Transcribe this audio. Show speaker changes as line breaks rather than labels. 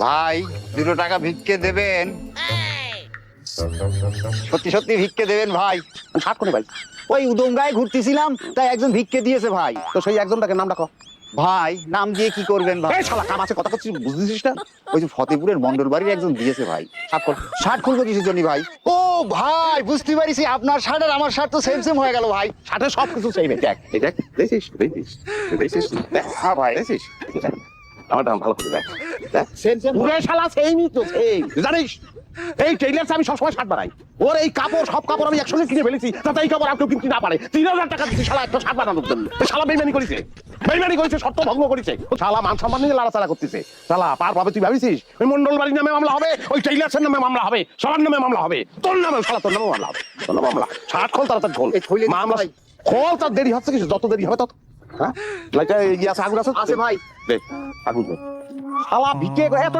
ভাই 2 টাকা ভিক্ষে দেবেন? সত্যি সত্যি ভিক্ষে দেবেন ভাই?
শার্ট কোনে ভাই?
ওই উদমগায় ঘুরতেছিলাম, তাই একজন ভিক্ষে দিয়েছে ভাই।
তো সেই একজনটাকে নাম ডাকো।
ভাই নাম দিয়ে কি করবেন ভাই?
এই শালা কাম আছে কথা করছিস বুঝছিস না?
ওই যে ফতেপুরের মন্ডল বাড়ির একজন দিয়েছে ভাই।
শার্ট কোন?
শার্ট খুলবো কিসের জন্য ভাই? ও ভাই বুঝতে পারিছি, আপনার শার্ট আর আমার শার্ট তো সেম সেম হয়ে গেল ভাই।
শার্টে সব কিছু সেই দেখ এই দেখ দেখিস দেখ।
হ্যাঁ ভাই,
দেখিস আমার দাম ভালো করে দেখ দেখ
সেম সেম।
পুরো শালা সেইমই তো সেই জানিস এই টেইলার্স আমি সবসময় শার্ট বানাই ওর এই কাপড় সব কাপড় আমি একসঙ্গে কিনে ফেলেছি যাতে এই কাপড় আর কেউ কিনতে না পারে 3000 টাকা দিচ্ছি শালা একটা শার্ট বানানোর জন্য এই শালা বেইমানি করেছে শর্ত ভঙ্গ করেছে শালা মান সম্মান নিয়ে লাড়াচাড়া করতেছে শালা পার পাবে তুই ভাবিছিস ওই মন্ডল বাড়ির নামে মামলা হবে ওই টেইলার্সের নামে মামলা হবে সবার নামে মামলা হবে তোর নামে শালা তোর নামে মামলা হবে তোর নামে মামলা শার্ট খোল তাড়াতাড়ি খোল
এই খুলে দিচ্ছি
মামলা
ভাই।
খোল তার দেরি হচ্ছে কিছু যত দেরি হবে তত হ্যাঁ লাইটা ইয়ে আছে আগুন আছে
আছে ভাই।
দে আগুন দে শালা ভিকে এত